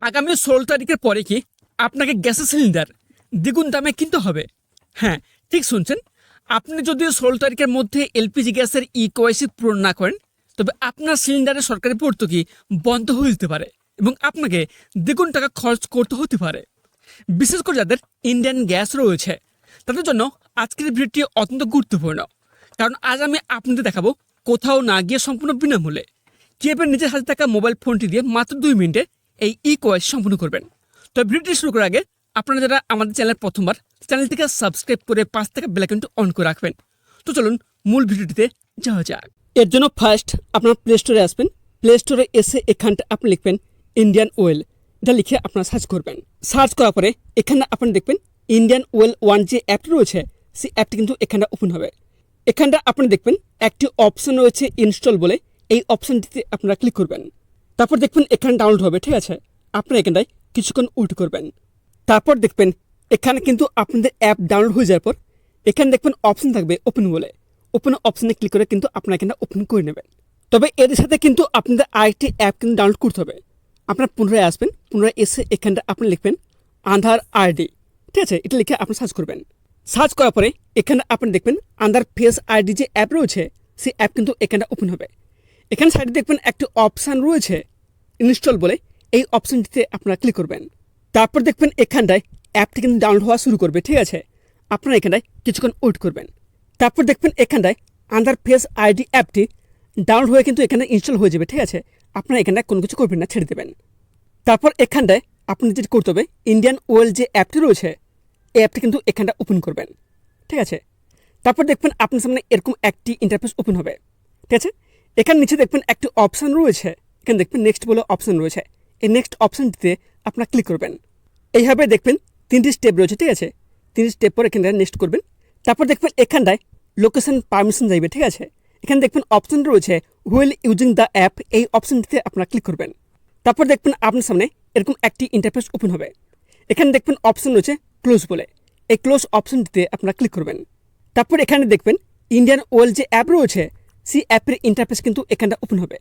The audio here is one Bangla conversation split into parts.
আগামী 16 তারিখের পরে কি আপনাকে গ্যাসের সিলিন্ডার দ্বিগুণ দামে কিনতে হবে? হ্যাঁ, ঠিক শুনছেন। আপনি যদি 16 তারিখের মধ্যে এলপিজি গ্যাসের ইকেওয়াইসি পূরণ না করেন, তবে আপনার সিলিন্ডারের সরকারি ভর্তুকি বন্ধ হয়ে যেতে পারে এবং আপনাকে দ্বিগুণ টাকা খরচ করতে হতে পারে। বিশেষ করে যাদের ইন্ডিয়ান গ্যাস রয়েছে তাদের জন্য আজকের ভিডিওটি অত্যন্ত গুরুত্বপূর্ণ, কারণ আজ আমি আপনাদের দেখাবো কোথাও না গিয়ে সম্পূর্ণ বিনামূল্যে কীভাবে নিজের হাতে থাকা মোবাইল ফোনটি দিয়ে মাত্র 2 মিনিটে এই ইকেওয়াইসি সম্পূর্ণ করবেন। তো ভিডিওটি শুরু করার আগে আপনারা যারা আমাদের চ্যানেল প্রথমবার, চ্যানেলটিকে সাবস্ক্রাইব করে পাশ থেকে বেল আইকনটি অন করে রাখবেন। তো চলুন মূল ভিডিওটিতে যাওয়া যাক। এর জন্য ফার্স্ট আপনার প্লে স্টোরে আসবেন। প্লে স্টোরে এসে এখানটা আপনি লিখবেন ইন্ডিয়ান ওয়েল, এটা লিখে আপনারা সার্চ করবেন। সার্চ করার পরে এখানে আপনি দেখবেন ইন্ডিয়ান ওয়েল 1 যে অ্যাপটি রয়েছে সেই অ্যাপটি কিন্তু এখানটা ওপেন হবে। এখানটা আপনি দেখবেন একটি অপশন রয়েছে ইনস্টল বলে, এই অপশনটিতে আপনারা ক্লিক করবেন। তারপর দেখবেন এখানে ডাউনলোড হবে, ঠিক আছে। আপনারা এখানটায় কিছুক্ষণ ওয়েট করবেন। তারপর দেখবেন এখানে কিন্তু আপনাদের অ্যাপ ডাউনলোড হয়ে যাওয়ার পর এখানে দেখবেন অপশন থাকবে ওপেন বলে, ওপেন অপশনে ক্লিক করে কিন্তু আপনারা এখানে ওপেন করে নেবেন। তবে এর সাথে কিন্তু আপনাদের আরেকটি অ্যাপ কিন্তু ডাউনলোড করতে হবে। আপনারা পুনরায় আসবেন, পুনরায় এসে এখানটা আপনি লিখবেন আধার আইডি, ঠিক আছে। এটা লিখে আপনি সার্চ করবেন। সার্চ করার পরে এখানে আপনি দেখবেন আধার ফেস আইডি যে অ্যাপ রয়েছে সেই অ্যাপ কিন্তু এখানটা ওপেন হবে। এখানে সাইডে দেখবেন একটি অপশান রয়েছে ইনস্টল বলে, এই অপশানটিতে আপনারা ক্লিক করবেন। তারপর দেখবেন এখানটায় অ্যাপটি কিন্তু ডাউনলোড হওয়া শুরু করবে, ঠিক আছে। আপনারা এখানটায় কিছুক্ষণ ওয়েট করবেন। তারপর দেখবেন এখানটায় আধার ফেস আইডি অ্যাপটি ডাউনলোড হয়ে কিন্তু এখানে ইনস্টল হয়ে যাবে, ঠিক আছে। আপনারা এখানটায় কোনো কিছু করবেন না, ছেড়ে দেবেন। তারপর এখানটায় আপনি যেটা করতে হবে ইন্ডিয়ান ওয়েল যে অ্যাপটি রয়েছে এই অ্যাপটি কিন্তু এখানটা ওপেন করবেন, ঠিক আছে। তারপর দেখবেন আপনার সামনে এরকম একটি ইন্টারফেস ওপেন হবে, ঠিক আছে। এখানে নিচে দেখবেন একটি অপশান রয়েছে, এখানে দেখবেন নেক্সট বলে অপশান রয়েছে। এই নেক্সট অপশানটিতে আপনারা ক্লিক করবেন। এইভাবে দেখবেন 3টি স্টেপ রয়েছে, ঠিক আছে। 3টি স্টেপ পর এখানটায় নেক্সট করবেন। তারপর দেখবেন এখানটায় লোকেশন পারমিশন যাইবে, ঠিক আছে। এখানে দেখবেন অপশান রয়েছে হুইল ইউজিং দ্য অ্যাপ, এই অপশানটিতে আপনারা ক্লিক করবেন। তারপর দেখবেন আপনার সামনে এরকম একটি ইন্টারফেস ওপেন হবে। এখানে দেখবেন অপশান রয়েছে ক্লোজ বলে, এই ক্লোজ অপশানটিতে আপনারা ক্লিক করবেন। তারপর এখানে দেখবেন ইন্ডিয়ান ওয়েল যে অ্যাপ রয়েছে সেই অ্যাপের ইন্টারফেস কিন্তু এখানটা ওপেন হবে।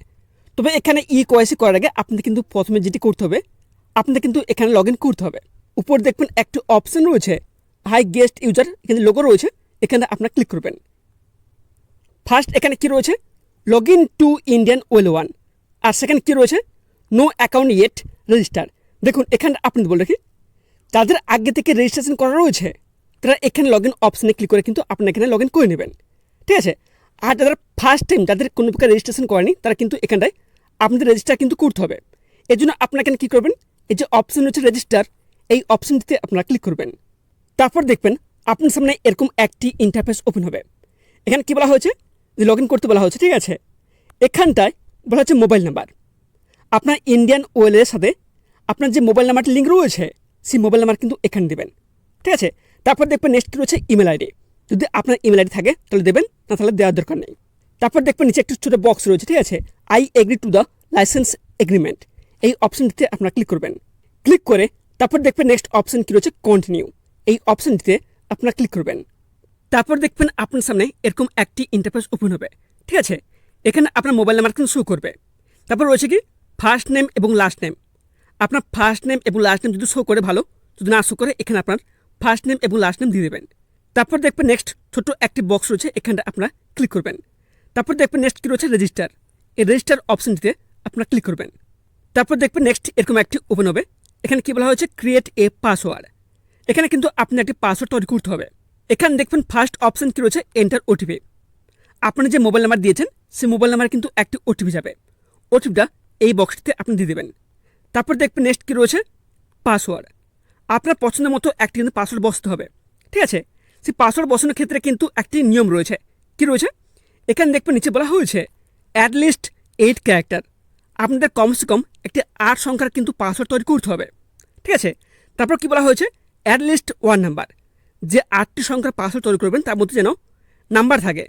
তবে এখানে ইকেওয়াইসি করার আগে আপনাদের কিন্তু প্রথমে যেটি করতে হবে আপনাদের কিন্তু এখানে লগ ইন করতে হবে। উপর দেখবেন একটি অপশান রয়েছে হাই গেস্ট ইউজার, এখানে লোগো রয়েছে, এখানে আপনারা ক্লিক করবেন। ফার্স্ট এখানে কি রয়েছে log in to Indian Oil 1, আর সেকেন্ড কি রয়েছে নো অ্যাকাউন্ট ইয়েট রেজিস্টার। দেখুন এখানে আপনাদের বলে রাখি যাদের আগে থেকে রেজিস্ট্রেশন করা রয়েছে তারা এখানে লগ ইন অপশানে ক্লিক করে কিন্তু আপনারা এখানে লগ ইন করে নেবেন, ঠিক আছে। আর যারা ফার্স্ট টাইম যাদের কোনো প্রকার রেজিস্ট্রেশন করেনি তারা কিন্তু এখানটায় আপনাদের রেজিস্টার কিন্তু করতে হবে। এর জন্য আপনারা এখানে কী করবেন, এই যে অপশান রয়েছে রেজিস্টার, এই অপশানটিতে আপনারা ক্লিক করবেন। তারপর দেখবেন আপনার সামনে এরকম একটি ইন্টারফেস ওপেন হবে। এখানে কী বলা হয়েছে যে লগ ইন করতে বলা হয়েছে, ঠিক আছে। এখানটায় বলা হচ্ছে মোবাইল নাম্বার। আপনার ইন্ডিয়ান ওয়েলের সাথে আপনার যে মোবাইল নাম্বারটি লিঙ্ক রয়েছে সেই মোবাইল নাম্বার কিন্তু এখানে দেবেন, ঠিক আছে। তারপর দেখবেন নেক্সট রয়েছে ইমেল আইডি, যদি আপনার ইমেল আইডি থাকে তাহলে দেবেন, না তাহলে দেওয়ার দরকার নেই। তারপর দেখবেন নিচে একটি ছোটো বক্স রয়েছে, ঠিক আছে, I agree to the licence agreement, এই অপশানটিতে আপনারা ক্লিক করবেন। ক্লিক করে তারপর দেখবেন নেক্সট অপশান কী রয়েছে কন্টিনিউ, এই অপশানটিতে আপনারা ক্লিক করবেন। তারপর দেখবেন আপনার সামনে এরকম একটি ইন্টারফেস ওপেন হবে, ঠিক আছে। এখানে আপনার মোবাইল নাম্বার কিন্তু শো করবে। তারপর রয়েছে কি ফার্স্ট নেম এবং লাস্ট নেম। আপনার ফার্স্ট নেম এবং লাস্ট নেম যদি শো করে ভালো, যদি না শো করে এখানে আপনার ফার্স্ট নেম এবং লাস্ট নেম দিয়ে দেবেন। তারপর দেখবেন নেক্সট ছোটো একটি বক্স রয়েছে, এখানটা আপনারা ক্লিক করবেন। তারপর দেখবেন নেক্সট কী রয়েছে রেজিস্টার, এই রেজিস্টার অপশানটিতে আপনারা ক্লিক করবেন। তারপর দেখবেন নেক্সট এরকম একটি ওপেন হবে। এখানে কী বলা হয়েছে ক্রিয়েট এ পাসওয়ার্ড, এখানে কিন্তু আপনি একটি পাসওয়ার্ড তৈরি করতে হবে। এখানে দেখবেন ফার্স্ট অপশান কী রয়েছে এন্টার ওটিপি। আপনি যে মোবাইল নাম্বার দিয়েছেন সেই মোবাইল নাম্বার কিন্তু একটি ওটিপি যাবে, ওটিপিটা এই বক্সটিতে আপনি দিয়ে দেবেন। তারপর দেখবেন নেক্সট কী রয়েছে পাসওয়ার্ড। আপনার পছন্দের মতো একটি কিন্তু পাসওয়ার্ড বসাতে হবে, ঠিক আছে। সেই পাসওয়ার্ড বসানোর ক্ষেত্রে কিন্তু একটি নিয়ম রয়েছে, কি রয়েছে এখানে দেখবেন নিচে বলা হয়েছে অ্যাটলিস্ট 8 ক্যারেক্টার। আপনাদের কমসে কম একটি 8 সংখ্যার কিন্তু পাসওয়ার্ড তৈরি করতে হবে, ঠিক আছে। তারপর কি বলা হয়েছে অ্যাটলিস্ট 1 নাম্বার, যে 8টি সংখ্যার পাসওয়ার্ড তৈরি করবেন তার মধ্যে যেন নাম্বার থাকে।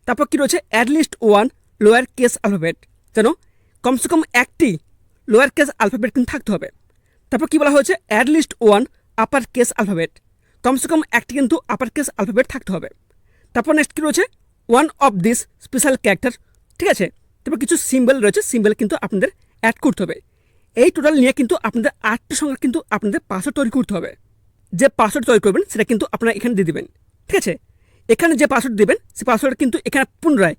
তারপর কি রয়েছে অ্যাটলিস্ট 1 লোয়ার কেস আলফাবেট, যেন কমসে কম একটি লোয়ার কেস আলফাবেট কিন্তু থাকতে হবে। তারপর কি বলা হয়েছে অ্যাটলিস্ট 1 আপার কেস আলফাবেট, কমসে কম একটি কিন্তু আপার কেস আলফাবেট থাকতে হবে। তারপর নেক্সট কী রয়েছে 1 অফ দিস স্পেশাল ক্যারেক্টার, ঠিক আছে। তারপর কিছু সিম্বল রয়েছে, সিম্বল কিন্তু আপনাদের অ্যাড করতে হবে। এই টোটাল নিয়ে কিন্তু আপনাদের 8টি সংখ্যা কিন্তু আপনাদের পাসওয়ার্ড তৈরি করতে হবে। যে পাসওয়ার্ড তৈরি করবেন সেটা কিন্তু আপনারা এখানে দিয়ে দেবেন। ঠিক আছে, এখানে যে পাসওয়ার্ড দেবেন সেই পাসওয়ার্ড কিন্তু এখানে পুনরায়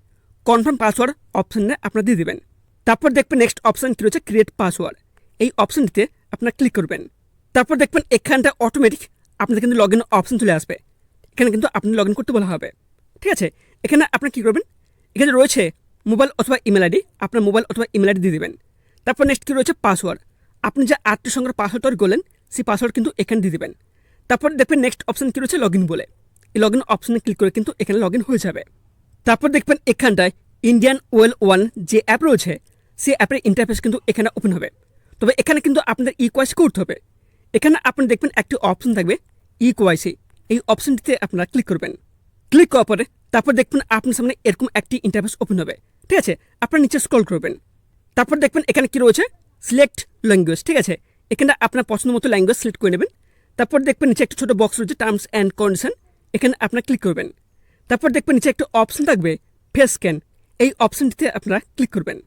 কনফার্ম পাসওয়ার্ড অপশানে আপনারা দিয়ে দেবেন। তারপর দেখবেন নেক্সট অপশান কী রয়েছে, ক্রিয়েট পাসওয়ার্ড। এই অপশানটিতে আপনারা ক্লিক করবেন। তারপর দেখবেন এখানটা অটোমেটিক আপনাদের কিন্তু লগ ইন অপশান চলে আসবে। এখানে কিন্তু আপনি লগ ইন করতে বলা হবে। ঠিক আছে, এখানে আপনার কী করবেন, এখানে রয়েছে মোবাইল অথবা ইমেল আইডি, আপনার মোবাইল অথবা ইমেল আইডি দিয়ে দেবেন। তারপর নেক্সট কী রয়েছে, পাসওয়ার্ড। আপনি যে 8টি সংখ্যার পাসওয়ার্ড তৈরি করলেন সেই পাসওয়ার্ড কিন্তু এখানে দিয়ে দেবেন। তারপর দেখবেন নেক্সট অপশান কী রয়েছে, লগ ইন বলে। এই লগ ইন অপশানে ক্লিক করে কিন্তু এখানে লগ ইন হয়ে যাবে। তারপর দেখবেন এখানটায় ইন্ডিয়ান ওয়েল ওয়ান যে অ্যাপ রয়েছে সেই অ্যাপের ইন্টারফেস কিন্তু এখানে ওপেন হবে। তবে এখানে কিন্তু আপনাদের ইকোয়াইসি করতে হবে। এখানে আপনি দেখবেন একটি অপশন থাকবে ইকোয়াইসি, এই অপশনটিতে আপনারা ক্লিক করবেন। ক্লিক করার পরে তারপর দেখবেন আপনার সামনে এরকম একটি ইন্টারফেস ওপেন হবে। ঠিক আছে, আপনার নিচে স্ক্রল করবেন। তারপর দেখবেন এখানে কি রয়েছে, সিলেক্ট ল্যাঙ্গুয়েজ। ঠিক আছে, এখানে আপনার পছন্দ মতো ল্যাঙ্গুয়েজ সিলেক্ট করে নেবেন। তারপর দেখবেন নিচে একটা ছোটো বক্স রয়েছে টার্মস অ্যান্ড কন্ডিশন, এখানে আপনারা ক্লিক করবেন। তারপর দেখবেন নিচে একটা অপশন থাকবে ফেস স্ক্যান, এই অপশনটিতে আপনারা ক্লিক করবেন।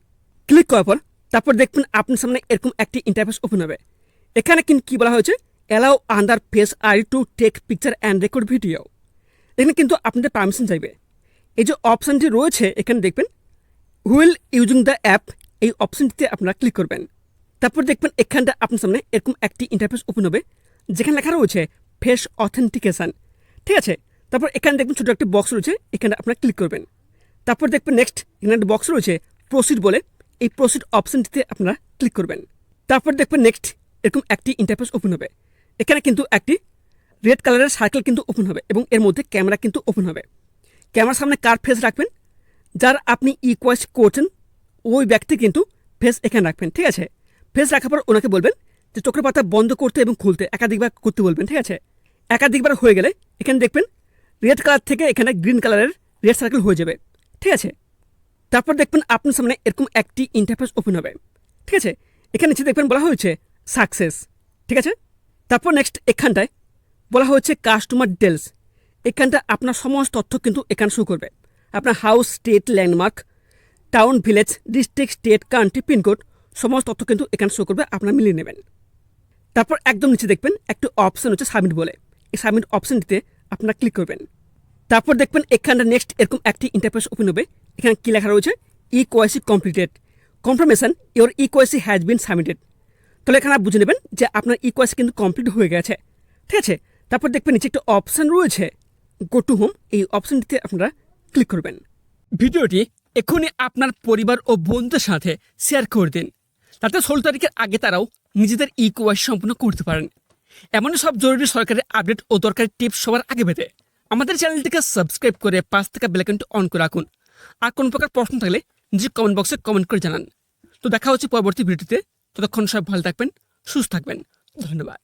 ক্লিক করার পর তারপর দেখবেন আপনার সামনে এরকম একটি ইন্টারফেস ওপেন হবে। এখানে কিন্তু কী বলা হয়েছে, allow under face ID to take picture and record video. এখানে কিন্তু আপনাদের পারমিশন চাইবে। এই যে অপশানটি রয়েছে এখানে দেখবেন হুইল ইউজিং দ্য অ্যাপ, এই অপশানটিতে আপনারা ক্লিক করবেন। তারপর দেখবেন এখানটা আপনার সামনে এরকম একটি ইন্টারফেস ওপেন হবে যেখানে লেখা রয়েছে ফেস অথেন্টিকেশন। ঠিক আছে, তারপর এখানে দেখবেন ছোটো একটি বক্স রয়েছে, এখানে আপনারা ক্লিক করবেন। তারপর দেখবেন নেক্সট এখানে একটা বক্স রয়েছে প্রসিড বলে, এই প্রসিড অপশানটিতে আপনারা ক্লিক করবেন। তারপর দেখবেন নেক্সট এরকম একটি ইন্টারফেস ওপেন হবে। এখানে কিন্তু একটি রেড কালারের সার্কেল কিন্তু ওপেন হবে এবং এর মধ্যে ক্যামেরা কিন্তু ওপেন হবে। ক্যামেরার সামনে কার ফেস রাখবেন, যার আপনি ইকোয়াইস করছেন ওই ব্যক্তি কিন্তু ফেস এখানে রাখবেন। ঠিক আছে, ফেস রাখার পর ওনাকে বলবেন যে চোখের পাতা বন্ধ করতে এবং খুলতে একাধিকবার করতে বলবেন। ঠিক আছে, একাধিকবার হয়ে গেলে এখানে দেখবেন রেড কালার থেকে এখানে গ্রিন কালারের রেড সার্কেল হয়ে যাবে। ঠিক আছে, তারপর দেখবেন আপনার সামনে এরকম একটি ইন্টারফেস ওপেন হবে। ঠিক আছে, এখানে নিচে দেখবেন বলা হয়েছে সাকসেস। ঠিক আছে, তারপর নেক্সট এখানটায় বলা হয়েছে কাস্টমার ডিটেলস। এখানটা আপনার সমস্ত তথ্য কিন্তু এখানে শো করবে। আপনার house, state, landmark, town, village, district, state, country, pincode সমস্ত তথ্য কিন্তু এখানে শো করবে, আপনারা মিলিয়ে নেবেন। তারপর একদম নিচে দেখবেন একটি অপশান হচ্ছে সাবমিট বলে, এই সাবমিট অপশানটিতে আপনারা ক্লিক করবেন। তারপর দেখবেন এখানটা নেক্সট এরকম একটি ইন্টারফেস ওপেন হবে। এখানে কী লেখা রয়েছে, eKYC completed, confirmation your eKYC has been submitted. তাহলে এখানে বুঝে নেবেন যে আপনার ইকোয়াইসি কিন্তু কমপ্লিট হয়ে গেছে। ঠিক আছে, তারপর দেখবেন নিচে একটা অপশান রয়েছে গো টু হোম, এই অপশানটিতে আপনারা ক্লিক করবেন। ভিডিওটি এখনই আপনার পরিবার ও বন্ধুদের সাথে শেয়ার করে দিন, তাতে 16 তারিখের আগে তারাও নিজেদের ইকোয়াইসি সম্পূর্ণ করতে পারেন। এমনই সব জরুরি সরকারি আপডেট ও দরকারি টিপস সবার আগে পেতে আমাদের চ্যানেলটিকে সাবস্ক্রাইব করে পাশ থেকে বেল আইকনটি অন করে রাখুন। আর কোনো প্রকার প্রশ্ন থাকলে নিজে কমেন্ট বক্সে কমেন্ট করে জানান। তো দেখা হচ্ছে পরবর্তী ভিডিওতে, ততক্ষণ সব ভালো থাকবেন, সুস্থ থাকবেন। ধন্যবাদ।